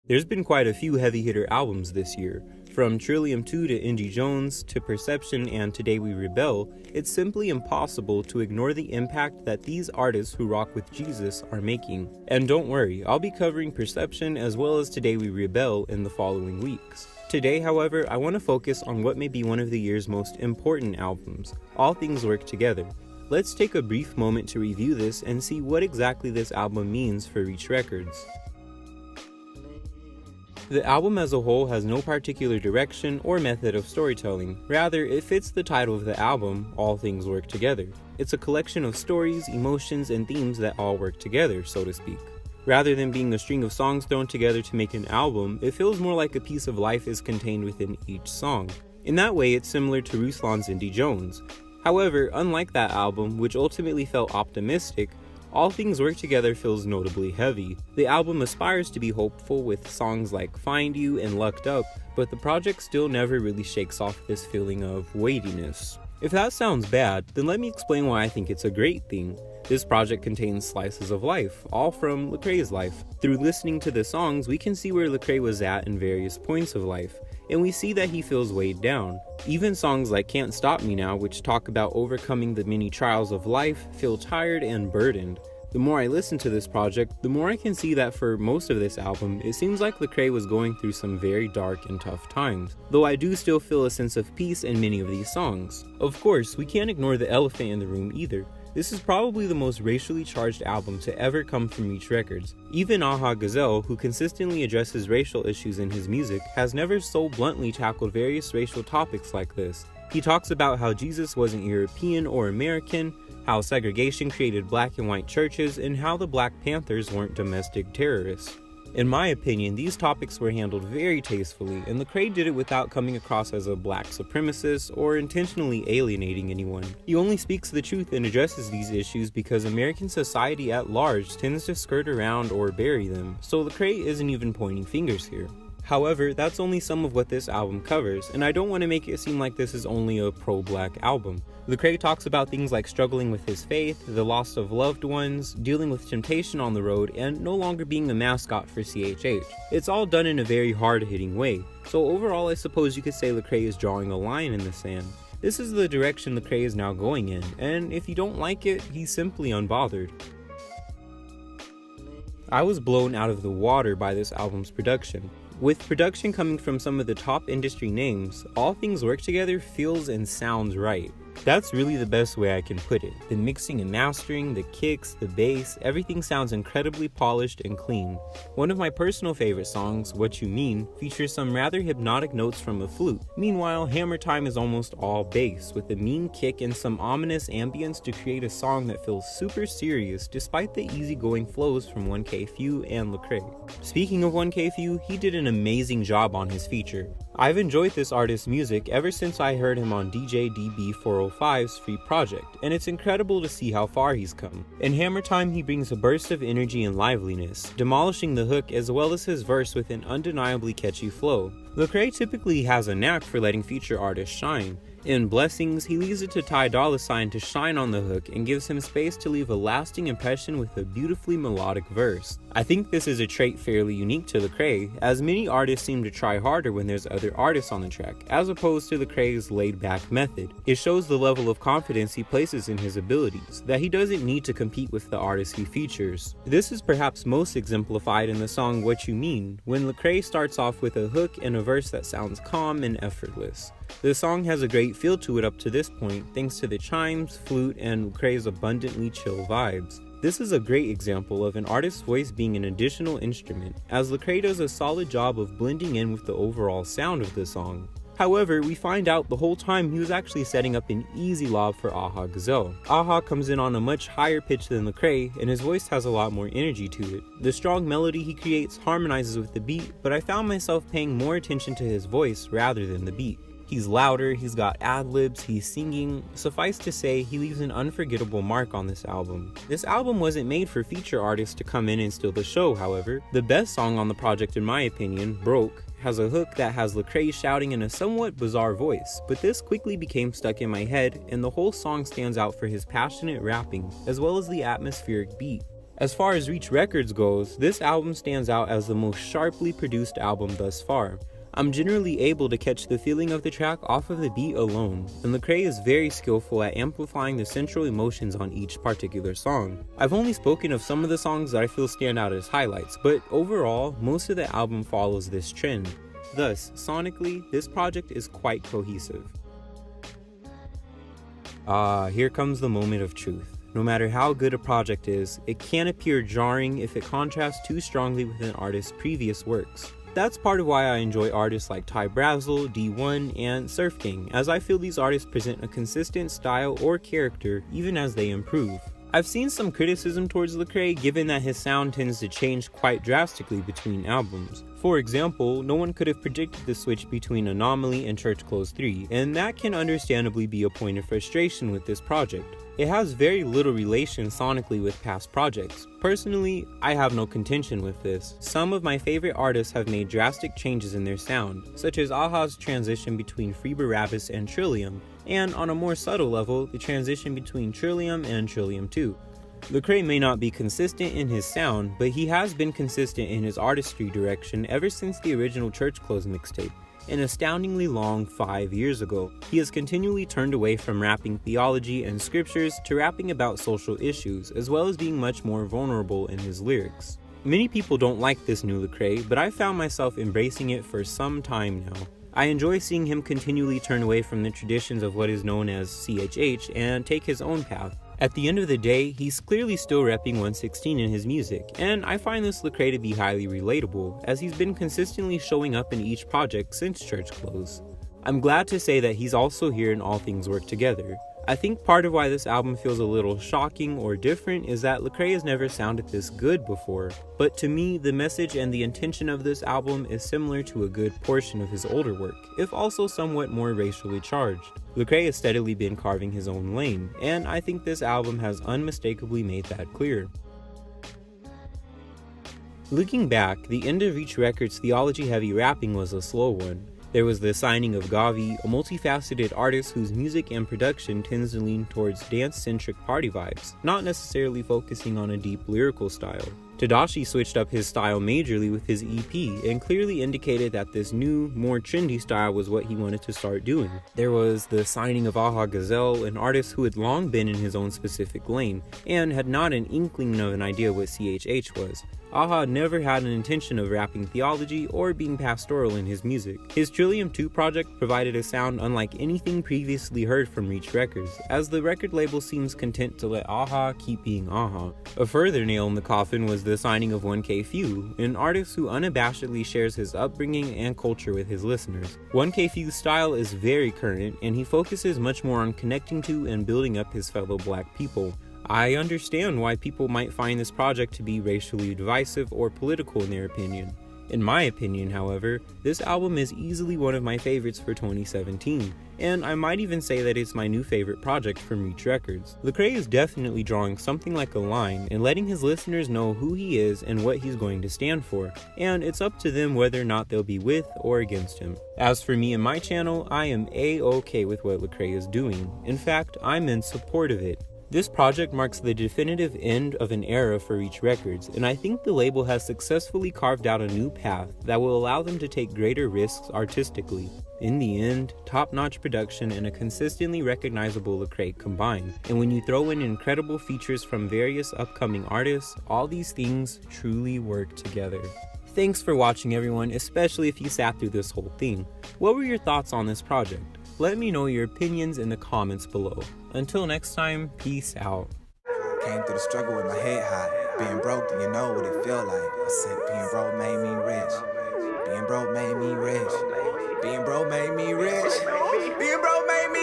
There's been quite a few heavy hitter albums this year. From Trillium 2 to Indie Jones to Perception and Today We Rebel, it's simply impossible to ignore the impact that these artists who rock with Jesus are making. And don't worry, I'll be covering Perception as well as Today We Rebel in the following weeks. Today, however, I want to focus on what may be one of the year's most important albums, All Things Work Together. Let's take a brief moment to review this and see what exactly this album means for Reach Records. The album as a whole has no particular direction or method of storytelling. Rather, it fits the title of the album, All Things Work Together. It's a collection of stories, emotions, and themes that all work together, so to speak. Rather than being a string of songs thrown together to make an album, it feels more like a piece of life is contained within each song. In that way, it's similar to Ruslan's Indie Jones. However, unlike that album, which ultimately felt optimistic, All Things Work Together feels notably heavy. The album aspires to be hopeful with songs like Find You and Lucked Up, but the project still never really shakes off this feeling of weightiness. If that sounds bad, then let me explain why I think it's a great thing. This project contains slices of life, all from Lecrae's life. Through listening to the songs, we can see where Lecrae was at in various points of life, and we see that he feels weighed down. Even songs like Can't Stop Me Now, which talk about overcoming the many trials of life, feel tired and burdened. The more I listen to this project, the more I can see that for most of this album, it seems like Lecrae was going through some very dark and tough times, though I do still feel a sense of peace in many of these songs. Of course, we can't ignore the elephant in the room either. This is probably the most racially charged album to ever come from Reach Records. Even Aha Gazelle, who consistently addresses racial issues in his music, has never so bluntly tackled various racial topics like this. He talks about how Jesus wasn't European or American, how segregation created black and white churches, and how the Black Panthers weren't domestic terrorists. In my opinion, these topics were handled very tastefully, and Lecrae did it without coming across as a black supremacist or intentionally alienating anyone. He only speaks the truth and addresses these issues because American society at large tends to skirt around or bury them, so Lecrae isn't even pointing fingers here. However, that's only some of what this album covers, and I don't want to make it seem like this is only a pro-black album. Lecrae talks about things like struggling with his faith, the loss of loved ones, dealing with temptation on the road, and no longer being a mascot for CHH. It's all done in a very hard-hitting way, so overall I suppose you could say Lecrae is drawing a line in the sand. This is the direction Lecrae is now going in, and if you don't like it, he's simply unbothered. I was blown out of the water by this album's production. With production coming from some of the top industry names, All Things Work Together feels and sounds right. That's really the best way I can put it. The mixing and mastering, the kicks, the bass, everything sounds incredibly polished and clean. One of my personal favorite songs, What You Mean, features some rather hypnotic notes from a flute. Meanwhile, Hammer Time is almost all bass, with a mean kick and some ominous ambience to create a song that feels super serious despite the easygoing flows from 1K Phew and Lecrae. Speaking of 1K Phew, he did an amazing job on his feature. I've enjoyed this artist's music ever since I heard him on DJ DB405's free project, and it's incredible to see how far he's come. In Hammer Time, he brings a burst of energy and liveliness, demolishing the hook as well as his verse with an undeniably catchy flow. Lecrae typically has a knack for letting feature artists shine. In Blessings, he leaves it to Ty Dolla $ign to shine on the hook and gives him space to leave a lasting impression with a beautifully melodic verse. I think this is a trait fairly unique to Lecrae, as many artists seem to try harder when there's other artists on the track, as opposed to Lecrae's laid-back method. It shows the level of confidence he places in his abilities, that he doesn't need to compete with the artists he features. This is perhaps most exemplified in the song What You Mean, when Lecrae starts off with a hook and a verse that sounds calm and effortless. The song has a great feel to it up to this point, thanks to the chimes, flute, and Lecrae's abundantly chill vibes. This is a great example of an artist's voice being an additional instrument, as Lecrae does a solid job of blending in with the overall sound of the song. However, we find out the whole time he was actually setting up an easy lob for Aha Gazelle. Aha comes in on a much higher pitch than Lecrae, and his voice has a lot more energy to it. The strong melody he creates harmonizes with the beat, but I found myself paying more attention to his voice rather than the beat. He's louder, he's got ad-libs, he's singing. Suffice to say, he leaves an unforgettable mark on this album. This album wasn't made for feature artists to come in and steal the show, however. The best song on the project in my opinion, Broke, has a hook that has Lecrae shouting in a somewhat bizarre voice, but this quickly became stuck in my head, and the whole song stands out for his passionate rapping, as well as the atmospheric beat. As far as Reach Records goes, this album stands out as the most sharply produced album thus far. I'm generally able to catch the feeling of the track off of the beat alone, and Lecrae is very skillful at amplifying the central emotions on each particular song. I've only spoken of some of the songs that I feel stand out as highlights, but overall, most of the album follows this trend. Thus, sonically, this project is quite cohesive. Here comes the moment of truth. No matter how good a project is, it can appear jarring if it contrasts too strongly with an artist's previous works. That's part of why I enjoy artists like Ty Brazzle, D1, and Surf King, as I feel these artists present a consistent style or character even as they improve. I've seen some criticism towards Lecrae given that his sound tends to change quite drastically between albums. For example, no one could have predicted the switch between Anomaly and Church Clothes 3, and that can understandably be a point of frustration with this project. It has very little relation sonically with past projects. Personally, I have no contention with this. Some of my favorite artists have made drastic changes in their sound, such as a-ha's transition between Free Barabbas and Trillium, and on a more subtle level, the transition between Trillium and Trillium 2. Lecrae may not be consistent in his sound, but he has been consistent in his artistry direction ever since the original Church Clothes mixtape. An astoundingly long 5 years ago, he has continually turned away from rapping theology and scriptures to rapping about social issues, as well as being much more vulnerable in his lyrics. Many people don't like this new Lecrae, but I found myself embracing it for some time now. I enjoy seeing him continually turn away from the traditions of what is known as CHH and take his own path. At the end of the day, he's clearly still repping 116 in his music, and I find this Lecrae to be highly relatable, as he's been consistently showing up in each project since Church Clothes. I'm glad to say that he's also here in All Things Work Together. I think part of why this album feels a little shocking or different is that Lecrae has never sounded this good before, but to me, the message and the intention of this album is similar to a good portion of his older work, if also somewhat more racially charged. Lecrae has steadily been carving his own lane, and I think this album has unmistakably made that clear. Looking back, the end of Reach Records' theology-heavy rapping was a slow one. There was the signing of Gavi, a multifaceted artist whose music and production tends to lean towards dance-centric party vibes, not necessarily focusing on a deep lyrical style. Tadashi switched up his style majorly with his EP and clearly indicated that this new, more trendy style was what he wanted to start doing. There was the signing of a-ha Gazelle, an artist who had long been in his own specific lane and had not an inkling of an idea what CHH was. a-ha never had an intention of rapping theology or being pastoral in his music. His Trillium 2 project provided a sound unlike anything previously heard from Reach Records, as the record label seems content to let a-ha keep being a-ha. A further nail in the coffin was the signing of 1K an artist who unabashedly shares his upbringing and culture with his listeners. 1K style is very current, and he focuses much more on connecting to and building up his fellow black people. I understand why people might find this project to be racially divisive or political in their opinion. In my opinion, however, this album is easily one of my favorites for 2017, and I might even say that it's my new favorite project from Reach Records. Lecrae is definitely drawing something like a line and letting his listeners know who he is and what he's going to stand for, and it's up to them whether or not they'll be with or against him. As for me and my channel, I am A-okay with what Lecrae is doing. In fact, I'm in support of it. This project marks the definitive end of an era for Reach Records, and I think the label has successfully carved out a new path that will allow them to take greater risks artistically. In the end, top-notch production and a consistently recognizable Lecrae combine, and when you throw in incredible features from various upcoming artists, all these things truly work together. Thanks for watching, everyone, especially if you sat through this whole thing. What were your thoughts on this project? Let me know your opinions in the comments below. Until next time, peace out. Came through the struggle with my head high. Being broke, you know what it feel like. I said being broke made me rich. Being broke made me rich. Being broke made me rich. Being broke made me